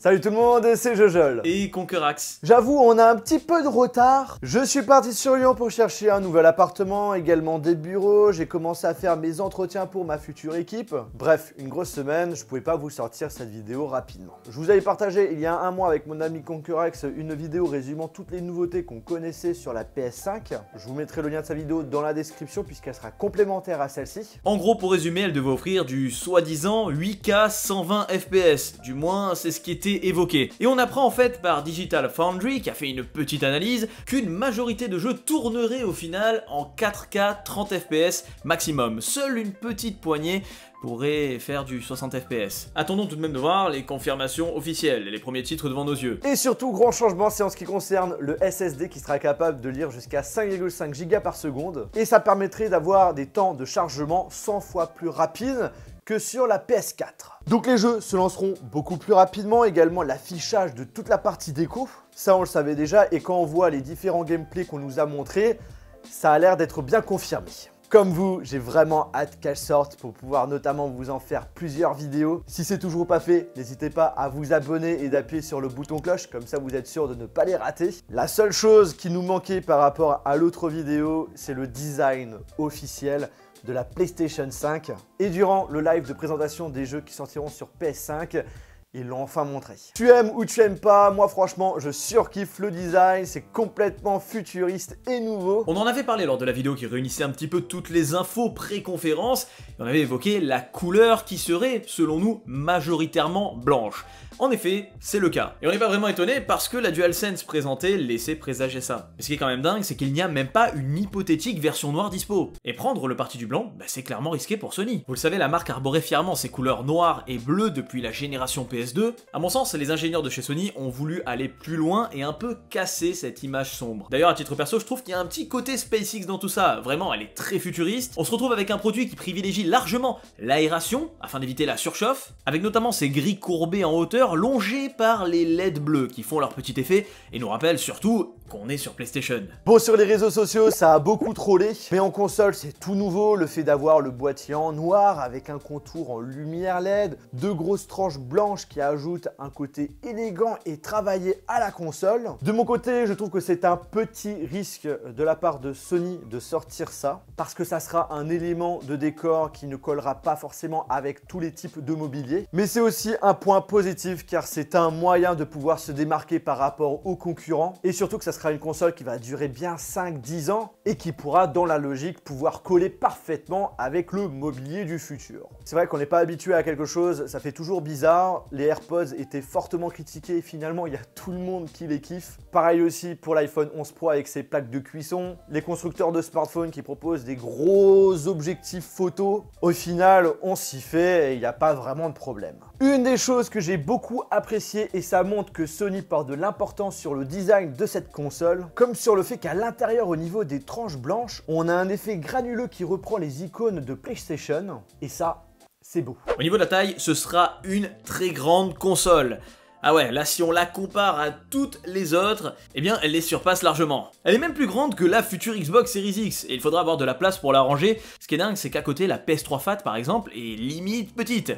Salut tout le monde, c'est Jojol. Et Conquerax. J'avoue, on a un petit peu de retard. Je suis parti sur Lyon pour chercher un nouvel appartement, également des bureaux. J'ai commencé à faire mes entretiens pour ma future équipe. Bref, une grosse semaine, je pouvais pas vous sortir cette vidéo rapidement. Je vous avais partagé il y a un mois avec mon ami Conquerax une vidéo résumant toutes les nouveautés qu'on connaissait sur la PS5. Je vous mettrai le lien de sa vidéo dans la description puisqu'elle sera complémentaire à celle-ci. En gros, pour résumer, elle devait offrir du soi-disant 8K 120 FPS. Du moins, c'est ce qui était évoqué. Et on apprend en fait par Digital Foundry, qui a fait une petite analyse, qu'une majorité de jeux tourneraient au final en 4K 30 FPS maximum. Seule une petite poignée pourrait faire du 60 FPS. Attendons tout de même de voir les confirmations officielles et les premiers titres devant nos yeux. Et surtout, grand changement, c'est en ce qui concerne le SSD qui sera capable de lire jusqu'à 5,5 Go par seconde. Et ça permettrait d'avoir des temps de chargement 100 fois plus rapides que sur la PS4. Donc les jeux se lanceront beaucoup plus rapidement, également l'affichage de toute la partie déco, ça on le savait déjà, et quand on voit les différents gameplays qu'on nous a montrés, ça a l'air d'être bien confirmé. Comme vous, j'ai vraiment hâte qu'elle sorte pour pouvoir notamment vous en faire plusieurs vidéos. Si c'est toujours pas fait, n'hésitez pas à vous abonner et d'appuyer sur le bouton cloche, comme ça vous êtes sûr de ne pas les rater. La seule chose qui nous manquait par rapport à l'autre vidéo, c'est le design officiel de la PlayStation 5. Et durant le live de présentation des jeux qui sortiront sur PS5, ils l'ont enfin montré. Tu aimes ou tu aimes pas, moi franchement je surkiffe le design, c'est complètement futuriste et nouveau. On en avait parlé lors de la vidéo qui réunissait un petit peu toutes les infos pré-conférence, et on avait évoqué la couleur qui serait, selon nous, majoritairement blanche. En effet, c'est le cas. Et on n'est pas vraiment étonné parce que la DualSense présentée laissait présager ça. Mais ce qui est quand même dingue, c'est qu'il n'y a même pas une hypothétique version noire dispo. Et prendre le parti du blanc, bah, c'est clairement risqué pour Sony. Vous le savez, la marque arborait fièrement ses couleurs noires et bleues depuis la génération PS2. À mon sens, les ingénieurs de chez Sony ont voulu aller plus loin et un peu casser cette image sombre. D'ailleurs, à titre perso, je trouve qu'il y a un petit côté SpaceX dans tout ça. Vraiment, elle est très futuriste. On se retrouve avec un produit qui privilégie largement l'aération afin d'éviter la surchauffe, avec notamment ces grilles courbées en hauteur longés par les LED bleus qui font leur petit effet et nous rappellent surtout qu'on est sur PlayStation. Bon, sur les réseaux sociaux, ça a beaucoup trollé, mais en console, c'est tout nouveau, le fait d'avoir le boîtier en noir avec un contour en lumière LED, deux grosses tranches blanches qui ajoutent un côté élégant et travaillé à la console. De mon côté, je trouve que c'est un petit risque de la part de Sony de sortir ça, parce que ça sera un élément de décor qui ne collera pas forcément avec tous les types de mobilier, mais c'est aussi un point positif car c'est un moyen de pouvoir se démarquer par rapport aux concurrents et surtout que ça sera une console qui va durer bien 5-10 ans et qui pourra dans la logique pouvoir coller parfaitement avec le mobilier du futur. C'est vrai qu'on n'est pas habitué à quelque chose, ça fait toujours bizarre, les AirPods étaient fortement critiqués et finalement il y a tout le monde qui les kiffe. Pareil aussi pour l'iPhone 11 Pro avec ses plaques de cuisson, les constructeurs de smartphones qui proposent des gros objectifs photo, au final on s'y fait et il n'y a pas vraiment de problème. Une des choses que j'ai beaucoup apprécié et ça montre que Sony porte de l'importance sur le design de cette console, comme sur le fait qu'à l'intérieur au niveau des tranches blanches, on a un effet granuleux qui reprend les icônes de PlayStation et ça, c'est beau. Au niveau de la taille, ce sera une très grande console. Ah ouais, là si on la compare à toutes les autres, eh bien elle les surpasse largement. Elle est même plus grande que la future Xbox Series X, et il faudra avoir de la place pour la ranger. Ce qui est dingue, c'est qu'à côté, la PS3 Fat par exemple est limite petite.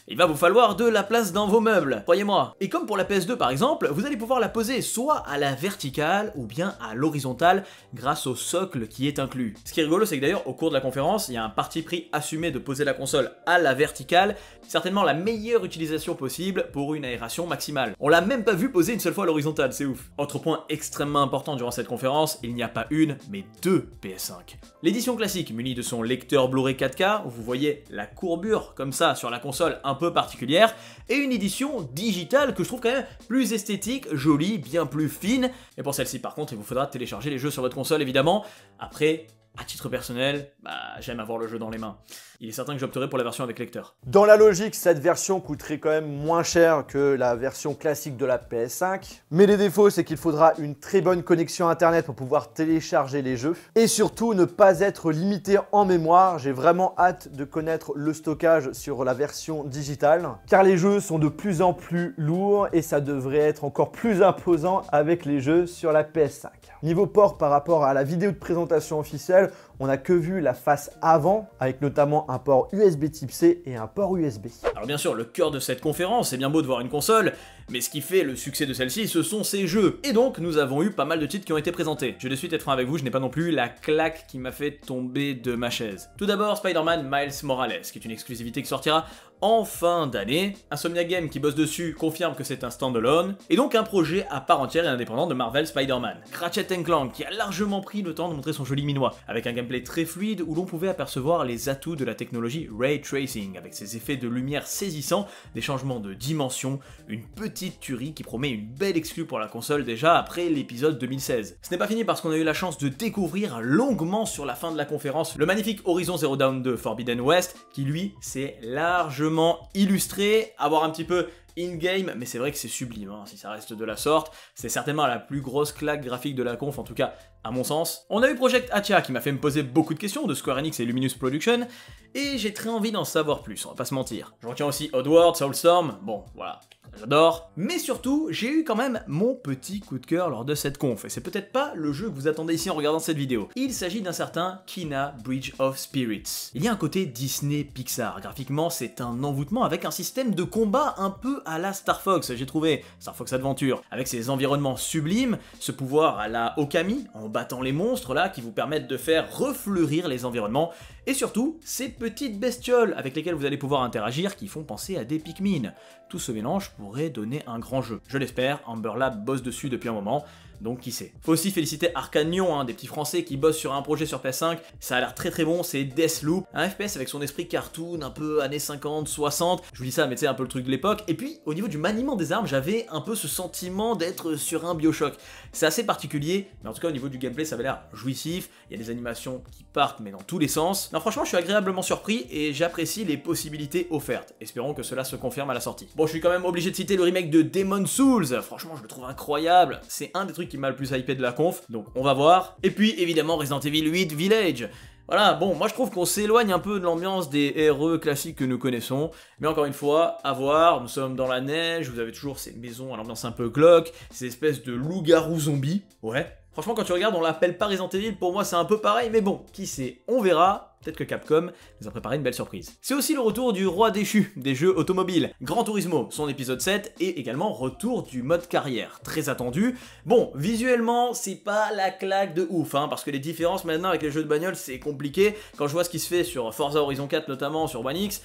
Il va vous falloir de la place dans vos meubles, croyez-moi. Et comme pour la PS2 par exemple, vous allez pouvoir la poser soit à la verticale ou bien à l'horizontale grâce au socle qui est inclus. Ce qui est rigolo, c'est que d'ailleurs au cours de la conférence, il y a un parti pris assumé de poser la console à la verticale, certainement la meilleure utilisation possible pour une aération maximale. On l'a même pas vu poser une seule fois à l'horizontale, c'est ouf. Autre point extrêmement important durant cette conférence, il n'y a pas une, mais deux PS5. L'édition classique munie de son lecteur Blu-ray 4K, où vous voyez la courbure comme ça sur la console un peu particulière, et une édition digitale que je trouve quand même plus esthétique, jolie, bien plus fine. Et pour celle-ci par contre, il vous faudra télécharger les jeux sur votre console évidemment. Après, à titre personnel, j'aime avoir le jeu dans les mains. Il est certain que j'opterai pour la version avec lecteur. Dans la logique, cette version coûterait quand même moins cher que la version classique de la PS5. Mais les défauts, c'est qu'il faudra une très bonne connexion internet pour pouvoir télécharger les jeux. Et surtout, ne pas être limité en mémoire. J'ai vraiment hâte de connaître le stockage sur la version digitale. Car les jeux sont de plus en plus lourds et ça devrait être encore plus imposant avec les jeux sur la PS5. Niveau port par rapport à la vidéo de présentation officielle, on n'a que vu la face avant, avec notamment un port USB Type C et un port USB. Alors bien sûr, le cœur de cette conférence, c'est bien beau de voir une console, Mais ce qui fait le succès de celle-ci, ce sont ses jeux. Et donc, nous avons eu pas mal de titres qui ont été présentés. Je vais de suite être franc avec vous, je n'ai pas non plus la claque qui m'a fait tomber de ma chaise. Tout d'abord, Spider-Man Miles Morales, qui est une exclusivité qui sortira en fin d'année. Insomniac Games qui bosse dessus confirme que c'est un standalone, et donc un projet à part entière et indépendant de Marvel Spider-Man. Ratchet & Clank qui a largement pris le temps de montrer son joli minois, avec un gameplay très fluide où l'on pouvait apercevoir les atouts de la technologie Ray Tracing, avec ses effets de lumière saisissants, des changements de dimension, une petite tuerie qui promet une belle exclue pour la console déjà après l'épisode 2016. Ce n'est pas fini parce qu'on a eu la chance de découvrir longuement sur la fin de la conférence le magnifique Horizon Zero Dawn 2 Forbidden West, qui lui s'est largement illustré, à voir un petit peu in-game, mais c'est vrai que c'est sublime, hein, si ça reste de la sorte. C'est certainement la plus grosse claque graphique de la conf, en tout cas à mon sens. On a eu Project Atia qui m'a fait me poser beaucoup de questions de Square Enix et Luminous Production, et j'ai très envie d'en savoir plus, on va pas se mentir. Je retiens aussi Oddworld, Soulstorm, bon voilà, j'adore. Mais surtout, j'ai eu quand même mon petit coup de cœur lors de cette conf, et c'est peut-être pas le jeu que vous attendez ici en regardant cette vidéo. Il s'agit d'un certain Kena Bridge of Spirits. Il y a un côté Disney Pixar, graphiquement c'est un envoûtement avec un système de combat un peu à la Star Fox, j'ai trouvé, Star Fox Adventure, avec ses environnements sublimes, ce pouvoir à la Okami, en battant les monstres là, qui vous permettent de faire refleurir les environnements, et surtout, ces petites bestioles avec lesquelles vous allez pouvoir interagir qui font penser à des Pikmin. Tout ce mélange pourrait donner un grand jeu. Je l'espère, Amber Lab bosse dessus depuis un moment, donc qui sait. Faut aussi féliciter Arcanion, hein, des petits français qui bossent sur un projet sur PS5, ça a l'air très très bon, c'est Deathloop, un FPS avec son esprit cartoon, un peu années 50, 60, je vous dis ça mais tu sais un peu le truc de l'époque, et puis au niveau du maniement des armes, j'avais un peu ce sentiment d'être sur un Bioshock. C'est assez particulier, mais en tout cas au niveau du gameplay ça avait l'air jouissif, il y a des animations qui partent mais dans tous les sens. Non franchement je suis agréablement surpris et j'apprécie les possibilités offertes, espérons que cela se confirme à la sortie. Bon je suis quand même obligé de citer le remake de Demon's Souls, franchement je le trouve incroyable, c'est un des trucs qui m'a le plus hypé de la conf, donc on va voir. Et puis évidemment Resident Evil 8 Village. Voilà, bon, moi je trouve qu'on s'éloigne un peu de l'ambiance des RE classiques que nous connaissons, mais encore une fois, à voir, nous sommes dans la neige, vous avez toujours ces maisons à l'ambiance un peu glauque, ces espèces de loups-garous zombies, ouais. Franchement, quand tu regardes, on l'appelle pas Resident Evil, pour moi c'est un peu pareil, mais bon, qui sait, on verra. Peut-être que Capcom nous a préparé une belle surprise. C'est aussi le retour du roi déchu des jeux automobiles, Gran Turismo, son épisode 7, et également retour du mode carrière, très attendu. Bon, visuellement, c'est pas la claque de ouf, hein, parce que les différences maintenant avec les jeux de bagnole, c'est compliqué. Quand je vois ce qui se fait sur Forza Horizon 4 notamment, sur One X,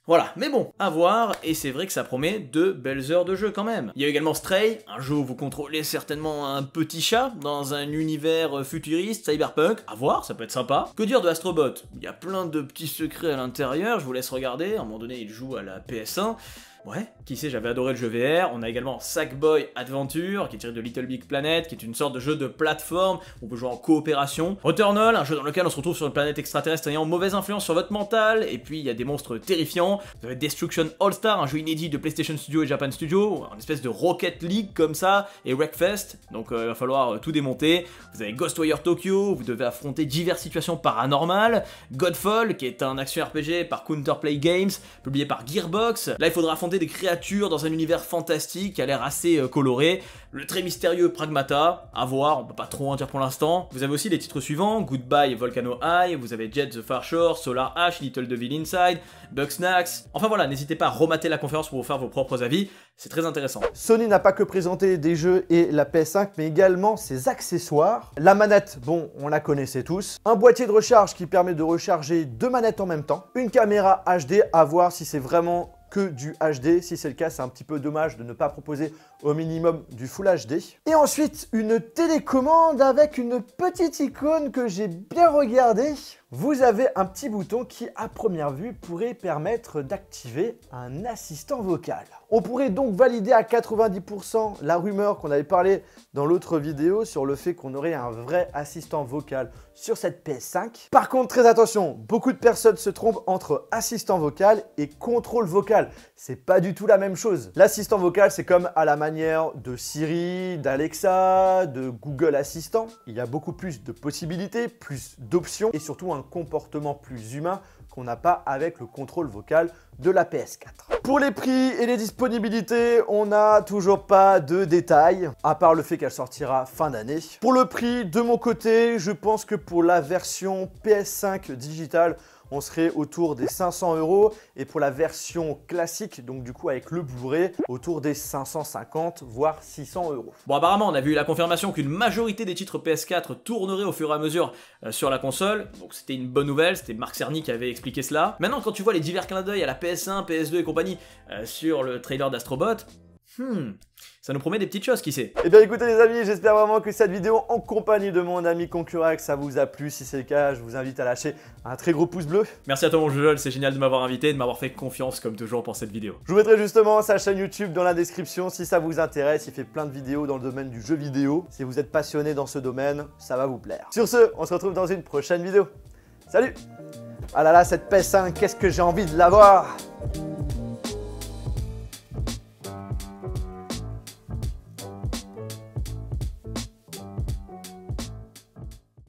voilà, mais bon, à voir, et c'est vrai que ça promet de belles heures de jeu quand même. Il y a également Stray, un jeu où vous contrôlez certainement un petit chat dans un univers futuriste, cyberpunk, à voir, ça peut être sympa. Que dire de Astro Bot? Il y a plein de petits secrets à l'intérieur, je vous laisse regarder, à un moment donné il joue à la PS1. Ouais, qui sait, j'avais adoré le jeu VR. On a également Sackboy Adventure, qui est tiré de Little Big Planet, qui est une sorte de jeu de plateforme où on peut jouer en coopération. Returnal, un jeu dans lequel on se retrouve sur une planète extraterrestre ayant mauvaise influence sur votre mental, et puis il y a des monstres terrifiants. Vous avez Destruction All-Star, un jeu inédit de PlayStation Studio et Japan Studio, une espèce de Rocket League comme ça, et Wreckfest, donc il va falloir tout démonter. Vous avez Ghostwire Tokyo, vous devez affronter diverses situations paranormales. Godfall, qui est un action RPG par Counterplay Games, publié par Gearbox. Là il faudra affronter des créatures dans un univers fantastique qui a l'air assez coloré. Le très mystérieux Pragmata, à voir, on peut pas trop en dire pour l'instant. Vous avez aussi les titres suivants, Goodbye Volcano High, vous avez Jet the Far Shore, Solar Ash, Little Devil Inside, Bugsnax. Enfin voilà, n'hésitez pas à remater la conférence pour vous faire vos propres avis, c'est très intéressant. Sony n'a pas que présenté des jeux et la PS5, mais également ses accessoires. La manette, bon, on la connaissait tous. Un boîtier de recharge qui permet de recharger 2 manettes en même temps. Une caméra HD, à voir si c'est vraiment que du HD. Si c'est le cas, c'est un petit peu dommage de ne pas proposer au minimum du Full HD. Et ensuite, une télécommande avec une petite icône que j'ai bien regardée. Vous avez un petit bouton qui, à première vue, pourrait permettre d'activer un assistant vocal. On pourrait donc valider à 90% la rumeur qu'on avait parlé dans l'autre vidéo sur le fait qu'on aurait un vrai assistant vocal sur cette PS5. Par contre, très attention, beaucoup de personnes se trompent entre assistant vocal et contrôle vocal. C'est pas du tout la même chose. L'assistant vocal, c'est comme à la manière de Siri, d'Alexa, de Google Assistant. Il y a beaucoup plus de possibilités, plus d'options et surtout un comportement plus humain qu'on n'a pas avec le contrôle vocal de la PS4. Pour les prix et les disponibilités, on n'a toujours pas de détails, à part le fait qu'elle sortira fin d'année. Pour le prix, de mon côté, je pense que pour la version PS5 digitale, on serait autour des 500 €. Et pour la version classique, donc du coup avec le Blu-ray, autour des 550 voire 600 €. Bon, apparemment, on a vu la confirmation qu'une majorité des titres PS4 tourneraient au fur et à mesure sur la console. Donc c'était une bonne nouvelle, c'était Marc Cerny qui avait expliqué cela. Maintenant, quand tu vois les divers clins d'œil à la PS1, PS2 et compagnie sur le trailer d'Astrobot, ça nous promet des petites choses, qui sait. Eh bien écoutez les amis, j'espère vraiment que cette vidéo en compagnie de mon ami Concurax, ça vous a plu. Si c'est le cas, je vous invite à lâcher un très gros pouce bleu. Merci à toi mon Jojol, c'est génial de m'avoir invité et de m'avoir fait confiance comme toujours pour cette vidéo. Je vous mettrai justement sa chaîne YouTube dans la description si ça vous intéresse. Il fait plein de vidéos dans le domaine du jeu vidéo. Si vous êtes passionné dans ce domaine, ça va vous plaire. Sur ce, on se retrouve dans une prochaine vidéo. Salut! Ah là là, cette PS5, qu'est-ce que j'ai envie de l'avoir!